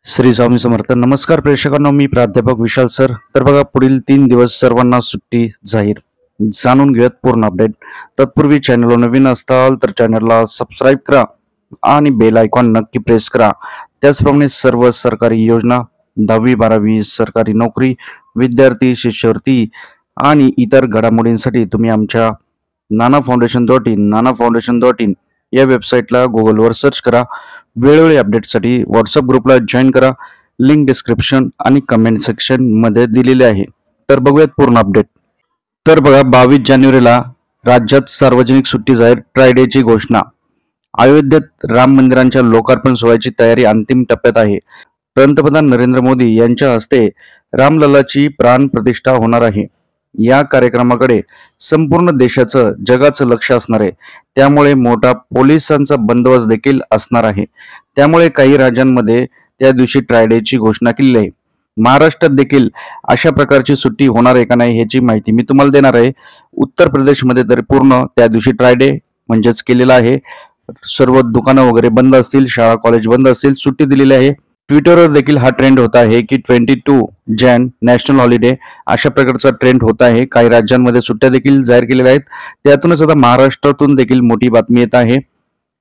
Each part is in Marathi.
श्री स्वामी समर्थ. नमस्कार प्रेक्षकांनो, मी प्राध्यापक विशाल सर. तर बघा, पुढील 3 दिवस सर्वांना सुट्टी जाहीर. जाणून घेऊयात पूर्ण अपडेट. तत्पूर्वी चॅनलवर नवीन असताल तर चॅनलला सबस्क्राईब करा आणि बेल आयकॉन नक्की प्रेस करा. त्याचप्रमाणे सर्व सरकारी योजना, 10वी 12वी सरकारी नोकरी, विद्यार्थी, शिष्यवृत्ती आणि इतर घडामोडींसाठी तुम्ही आमच्या nanafoundation.in या वेबसाईटला गुगलवर सर्च करा. वेळोवेळी अपडेटसाठी व्हॉट्सअप ग्रुपला जॉईन करा. लिंक डिस्क्रिप्शन आणि कमेंट सेक्शन मध्ये दिलेले आहे. तर बघूयात पूर्ण अपडेट. तर बघा, 22 जानेवारीला राज्यात सार्वजनिक सुट्टी जाहीर. फ्रायडेची घोषणा. अयोध्येत राम मंदिरांच्या लोकार्पण सोहळ्याची तयारी अंतिम टप्प्यात आहे. पंतप्रधान नरेंद्र मोदी यांच्या हस्ते रामलल्लाची प्राण प्रतिष्ठा होणार आहे. या कार्यक्रमाकडे संपूर्ण देशाचं, जगाचं लक्ष असणार आहे. त्यामुळे मोठा पोलिसांचा बंदोबस्त देखील असणार आहे. त्यामुळे काही राज्यांमध्ये त्या दिवशी फ्रायडेची घोषणा केली आहे. महाराष्ट्रात देखील अशा प्रकारची सुट्टी होणार आहे का नाही याची माहिती मी तुम्हाला देणार आहे. उत्तर प्रदेशमध्ये तर पूर्ण त्या दिवशी फ्रायडे म्हणजेच केलेला आहे. सर्व दुकानं वगैरे बंद असतील, शाळा कॉलेज बंद असतील, सुट्टी दिलेली आहे. ट्विटरवर देखील हा ट्रेंड होत आहे की 22 जॅन नॅशनल हॉलिडे अशा प्रकारचा ट्रेंड होत आहे. काही राज्यांमध्ये सुट्ट्या देखील जाहीर केलेल्या आहेत. त्यातूनच आता महाराष्ट्रातून देखील मोठी बातमी येत आहे.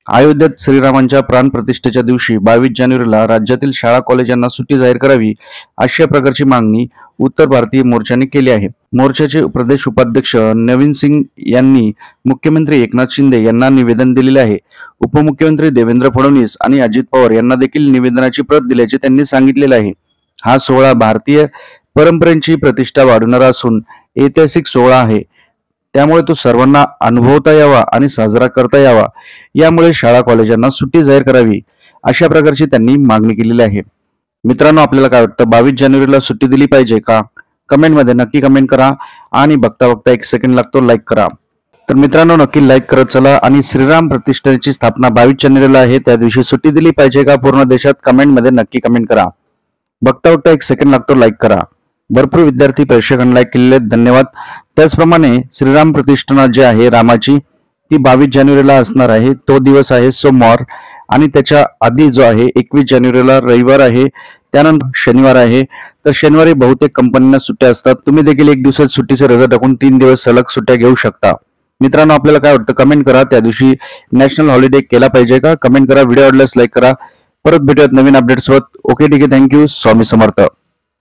अयोध्येत श्रीरामांच्या प्राणप्रतिष्ठेच्या दिवशी 22 जानेवारीला राज्यातील शाळा कॉलेजांना सुट्टी जाहीर करावी अशा प्रकारची मागणी उत्तर भारतीय मोर्चाने केली आहे. मोर्चाचे प्रदेश उपाध्यक्ष नवीन सिंग यांनी मुख्यमंत्री एकनाथ शिंदे यांना निवेदन दिलेले आहे. उपमुख्यमंत्री देवेंद्र फडणवीस आणि अजित पवार यांना देखील निवेदनाची प्रत दिल्याचे त्यांनी सांगितलेले आहे. हा सोहळा भारतीय परंपरेची प्रतिष्ठा वाढवणारा असून ऐतिहासिक सोहळा आहे. त्यामुळे तो सर्वांना अनुभवता यावा आणि साजरा करता यावा, यामुळे शाळा कॉलेजांना सुट्टी जाहीर करावी अशा प्रकारची त्यांनी मागणी केलेली आहे. मित्रांनो, आपल्याला काय वाटतं? 22 जानेवारीला सुट्टी दिली पाहिजे का? कमेंटमध्ये नक्की कमेंट करा आणि बघता बघता 1 सेकंड लागतो, लाईक करा. तर मित्रांनो, नक्की लाईक करत चला. आणि श्रीराम प्रतिष्ठानची स्थापना 22 जानेवारीला आहे, त्या दिवशी सुट्टी दिली पाहिजे का पूर्ण देशात? कमेंटमध्ये नक्की कमेंट करा. बघता बघता 1 सेकंड लागतो, लाईक करा. भरपूर विद्यार्थी प्रेक्षकांना लाईक केलेले, धन्यवाद. त्याचप्रमाणे श्रीराम प्रतिष्ठान जे आहे रामाची, ती 22 जानेवारीला असणार आहे. तो दिवस आहे सोमवार. आणि त्याच्या आधी जो आहे 21 जानेवारीला रविवार आहे, त्यानंतर शनिवार आहे. तर शनिवारी बहुतेक कंपन्यांना सुट्ट्या असतात. तुम्ही देखील 1 दिवसात सुट्टीचे रजा टाकून 3 दिवस सलग सुट्ट्या घेऊ शकता. मित्रांनो, आपल्याला काय वाटतं? कमेंट करा. त्या दिवशी नॅशनल हॉलिडे केला पाहिजे का? कमेंट करा. व्हिडिओ आवडल्यास लाईक करा. परत भेटूयात नवीन अपडेट्स सोबत. ओके, ठीक आहे. थँक्यू. स्वामी समर्थ.